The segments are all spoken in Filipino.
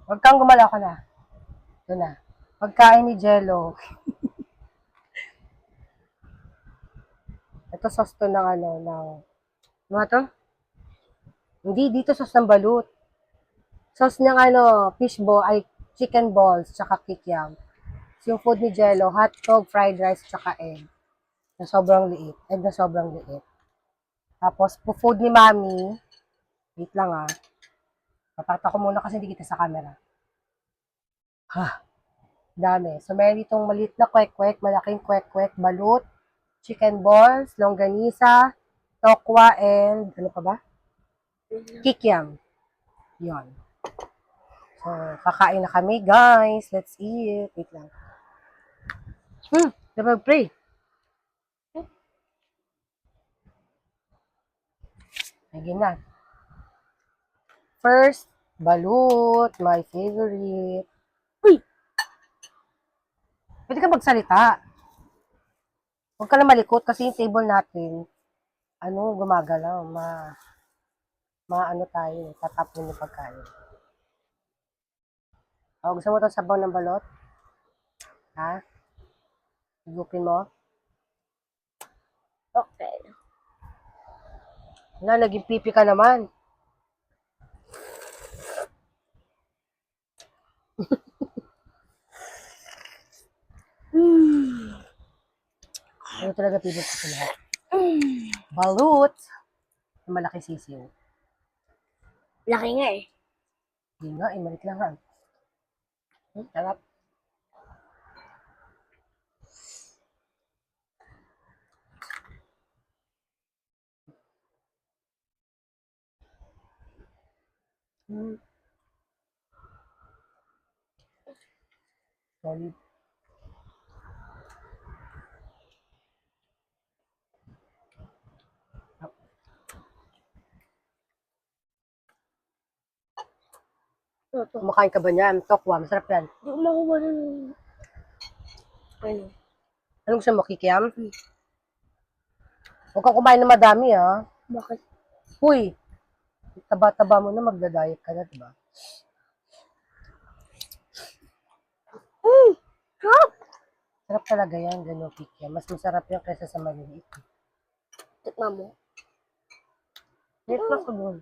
Huwag kang gumalaw ka na. Ito na. Pagkain ni Jello. Ito sauce to ng ano, ng... Ano nga to? Hindi, dito sauce ng balut. Sauce ng ano, fish ball, ay chicken balls, tsaka kikiam. Yung food ni Jello, hotdog, fried rice, tsaka egg. Na sobrang liit. Egg na sobrang liit. Tapos, po food ni Mami. Wait lang ah. Patata ko muna kasi hindi kita sa camera. Ha, dami. So, meron ditong maliit na kwek-kwek, malaking kwek-kwek, balut, chicken balls, longganisa, tokwa, and ano pa ba? Kikiam. Yon. So, kakain na kami, guys. Let's eat. Wait lang. Dapat pray. Lagyan na. First, balut. My favorite. Uy! Pwede ka magsalita. Huwag ka na malikot kasi yung table natin, ano, gumagalaw. Ano tayo, tatapon yung pagkain. O, gusto mo itong sabaw ng balot? Ha? Higupin mo? Okay. Wala, naging pipi ka naman. Ano talaga favorite ko sa lahat? Balut. Yung malaki sisiw. Laki nga eh. Hindi nga, malit lang ha. Sarap. Solid. Ito. Kumakain ka ba niyan? Tokwa, masarap yan. Di ko makuha ng... Ano? Anong gusto mo, kikiam? Huwag kang kumain ng madami ha. Bakit? Uy, taba-taba mo na, magda-diet ka na, diba? Sarap! Sarap talaga yan, gano'ng kikiam. Mas masarap yan kaysa sa maliliit. Tikman mo. Wait lang ko doon.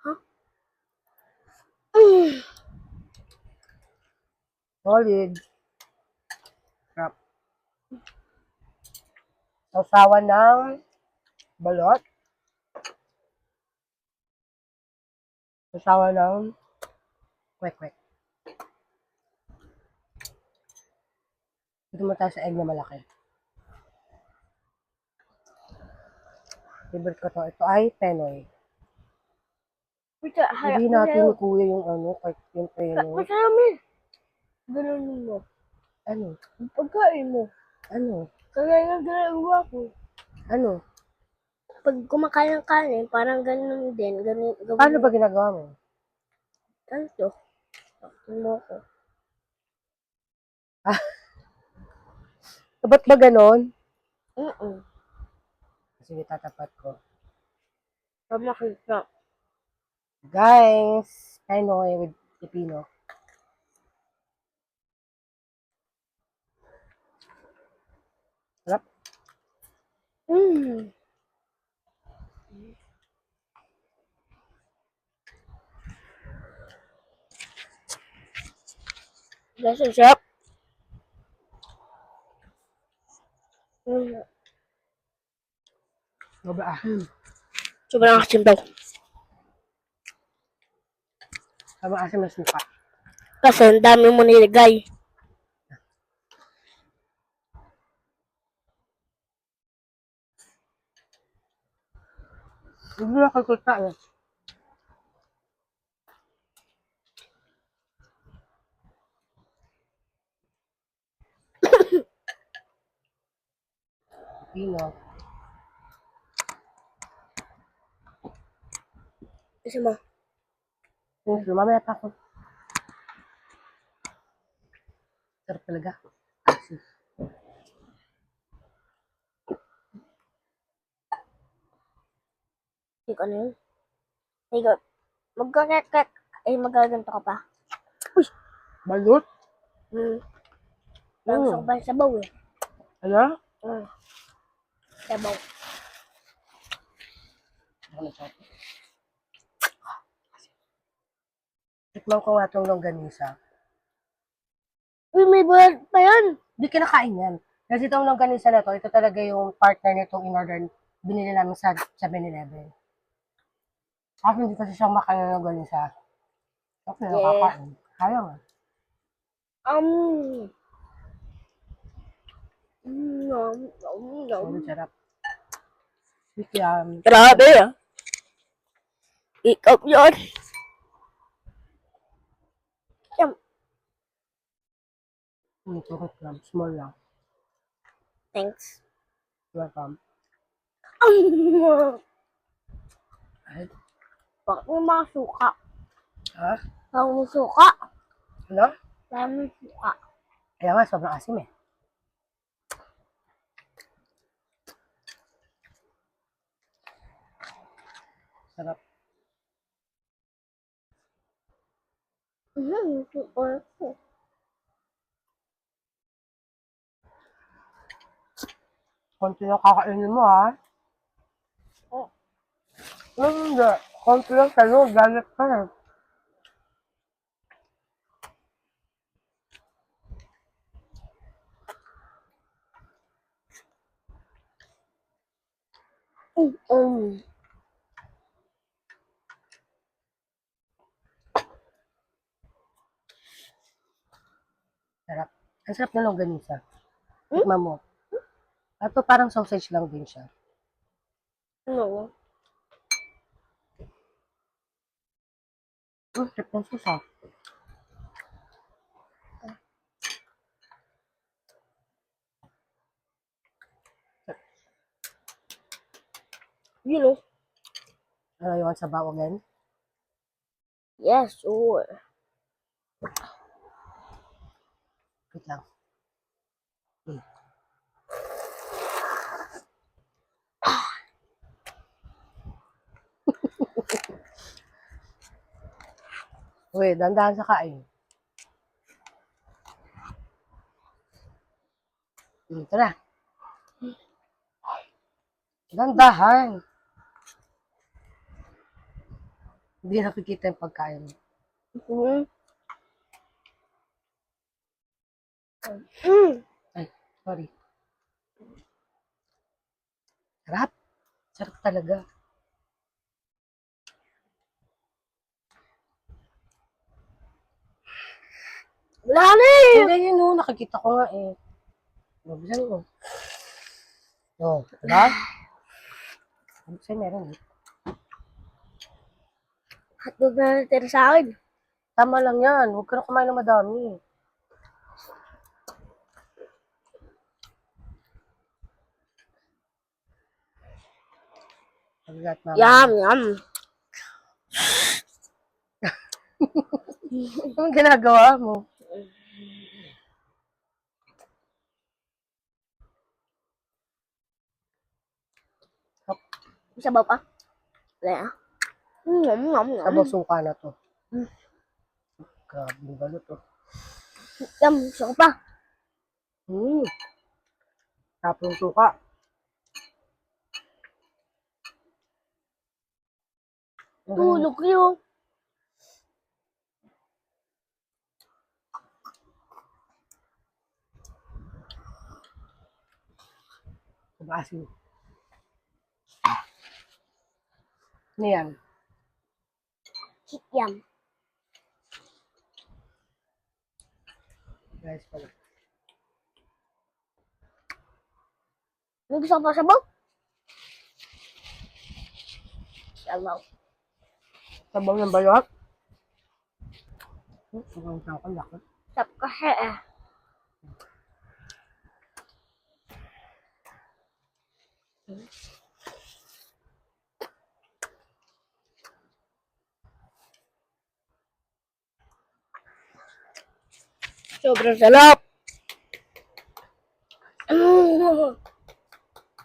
Ha? Solid. Sarap. Sausawan ng balot. Sausawan ng kwek-kwek. Dito mo tayo sa egg na malaki. Favorite ko to. Ito ay Penoy. Hindi natin ni Kuya yung ano, yung Penoy. Masarami. Ganun mo. Ano? Ang pagkain mo. Ano? Kaya nga ginagawa ko. Ano? Pag kumakain ng kanin, parang ganun din. Ganun, Paano ba ginagawa mo? Ganito. Takpan mo ko. Ba't ba ganon? Mm-mm. Sige, tatapat ko. Pag makita. Guys, Penoy with pipino. Sarap. Mmm. Guys, ang sarap. Sobrang Sobrang asim daw. Sobrang asim ng suka. Kasi ang dami mo nilagay. Hindi na kakulta eh. Pipino. Kasi mo. Mamaya pa ako. Sarap talaga. Asim. Hindi ko ano yun. Ikaw, magkakat-kat. Ay, magaganto ka pa. Uy! Balut? Parang Mm. sobrang sabaw eh. Ano? Sabaw. Tikman ko nga itong longganisa. Uy, may bulat pa yan. Hindi kinakain yan. Kasi itong longganisa na to, ito talaga yung partner nitong in-order, binili namin sa 7-Eleven. Ako hindi kasi siya makain ng longganisa. Okay, nakakain. Kaya nga. Um. Nom, nom, nom. Ang sarap. Sikyam. Grabe ah. Ikaw yun. Yum. Turot lang. Small lang. Thanks. Welcome. Ay, Bakit may mga suka? ha? Bakit may suka? Ano? Bakit may suka? Kaya nga, sobrang asim eh. Sarap. Suka. Konti lang kakainin mo ha. Oh. Hindi. Konti lang sa'yo. Galit ka na. Um. Sarap. Ang sarap na longganisa. Tikman mo. Ito parang sausage lang din siya. No. Sarap ng susa. You know. Ano yung sa bawo again? Yes, sure. Wait lang. Uy, dandahan sa kain. Tara. Dandahan. Hindi nakikita yung pagkain. Mm. Ay, sorry. Sarap. Sarap talaga. Wala na eh. Hindi yun o, nakikita ko nga eh. Mabisan mo. Oh, diba? Kasi meron eh. Hotdog na natira sa akin. Tama lang yan. Huwag ka na kumain ng madami. Pagkat mama. Yum, yum. Anong ginagawa mo? Sabaw pa? Wala. Yum, yum, yum. Sabaw suka na to. Grabe yung balot to. Yum, suka pa. Tapos suka. Tulog yun. Asin. Ano yan? Yum. Guys pala. May gusto ka pa sabaw? Sabaw. Sabaw ng balot. Sabaw ng tangkal. Laki. Sarap kasi eh. Sobrang sarap.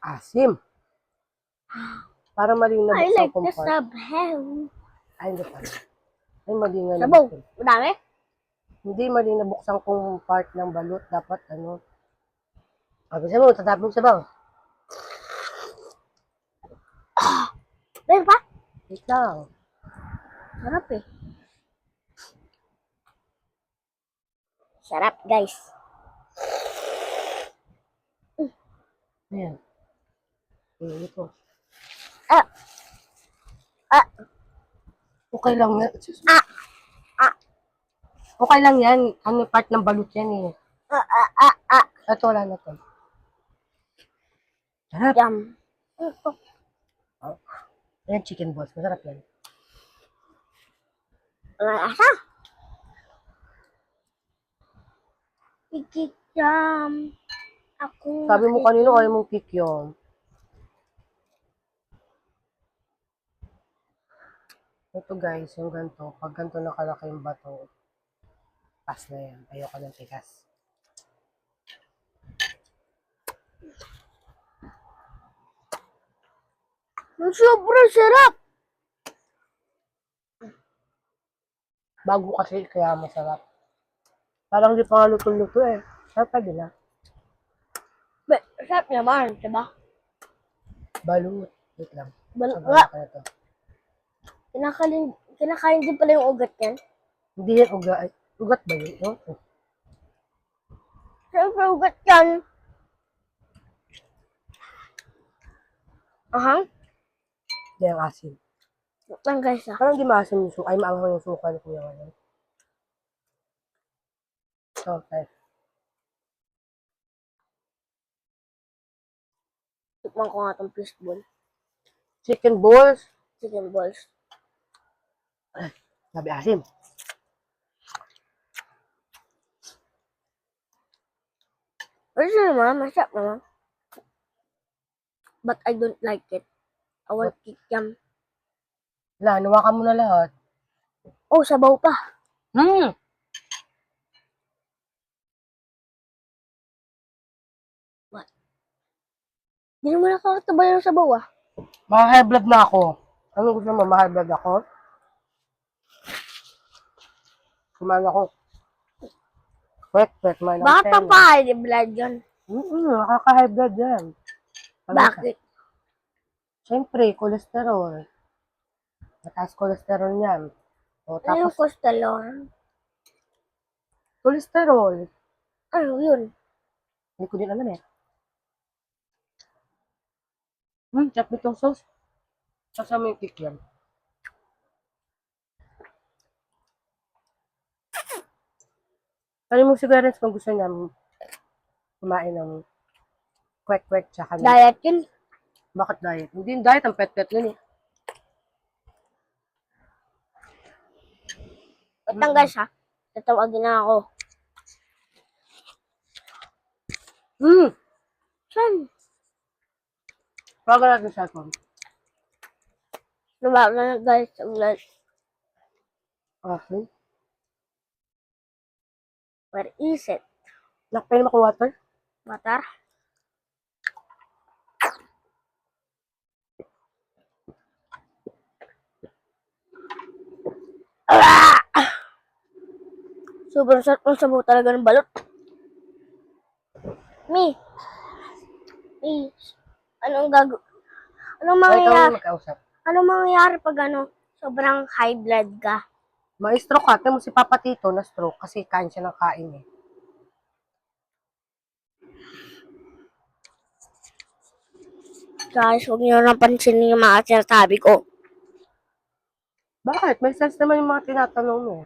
Asim. Para malinaw I sa like the kumport. sabaw. Ay, hindi pala. Ay, mali nga Sabaw. naman. Madami? Hindi mali na buksan kung part ng balot. Dapat ano. Sabi mo, tatapon sa bang. Meron pa? Wait lang. Sarap eh. Sarap, guys. Ayan. Ito. Ah, ah, Okay lang yan. ah, ah, Okay lang yan. Ano part ng balot yan eh. ah. Ito wala na to. Sarap. Yum. Ano to? Ayan, chicken balls. Masarap yan. Walang asa. Ikikam. Ako. Sabi mo kanino ayaw mong kick yun. Ito guys, yung ganito. Pag ganito nakalaki yung bato, pass na yan. Ayoko ng tigas. Sobrang sarap. Bago kasi, kaya masarap. Parang di pa nga luto-luto eh. Sarap pa din ah. Sarap naman, diba? Balut. Wait lang. Nga, Sabayan ko na to. kinakain din pala yung ugat yan. Hindi yan ugat. Ugat ba yun? Oh. Siyempre, ugat yan. Aha. Hindi yung asin. Lang guys ah. Parang di maasim yung suka. Ay, maanghang yung suka na kuya ngayon. Okay. Tikman ko nga itong fishball. Chicken balls. Chicken balls. Sabi asim. Ano naman, masarap naman. But I don't like it. I want kikiam. Wala, nawakan mo na lahat. Oh, sabaw pa. Hmm. Hindi naman nakakatabay yung sabaw ah. Maka-high blood na ako. Ano gusto mo? Ma-high blood ako? Kumain ako. Wet, man. Bakit pa pa high blood yun? Nakaka-high blood yan. Bakit? Siyempre, cholesterol. Mataas cholesterol yan. O, Ano yung tapos, costalon? cholesterol. Ano yun? Hindi ko din alam eh. Chop itong sauce. Sasama yung kick yan. Kali mo siguro kung gusto niya kumain ng kwek-kwek tsaka ng... Diet yun. Bakit diet? Hindi yung diet, ang pet-pet yun eh. Wait lang guys ha. Tatawagin na ako. Saan? Paga natin sa cellphone. Diba na guys? Okay. Where is it? Nakapay mo ko water? Water? Sobrang sarap ng sabaw talaga ng balot. Mi, anong Ay, ikaw anong mangyayari? yung magkausap. Anong mangyayari pag sobrang high blood ka? Ma-stroke ka. Tignan mo si Papa Tito na stroke kasi kain siya ng kain eh. Guys, huwag niyo nang pansinin yung mga sinasabi ko. Bakit? May sense naman yung mga tinatanong mo.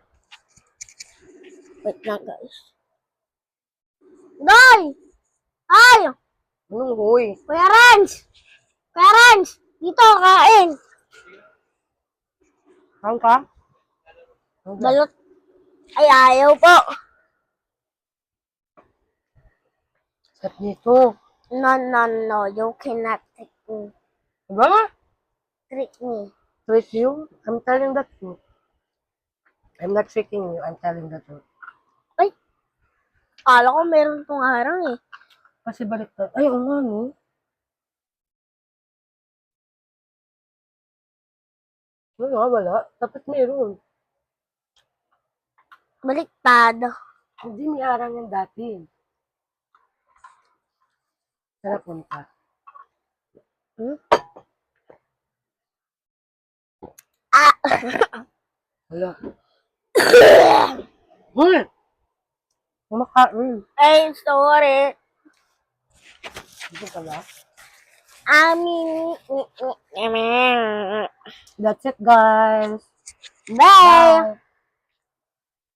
Wait lang guys. Day! Ay! Anong huy? Kuya Renz! Kuya Renz! Dito, kain! Saan ka? Balot. Ay, ayaw po. Sat nito. No. You cannot trick me. Diba? Trick me. Trick you? I'm telling the truth. I'm not tricking you. I'm telling the truth. Ay! Akala ko meron tong harang eh. Kasi baliktad. Ay, oo nga no. Wala. Dapat meron. Baliktad. Hindi, may arang yan dati. Saan punta? Hmm? Ah! Hala. Hoy! Kumakain. Ay, sorry. Dito pala. Amin. That's it, guys. Bye! Bye.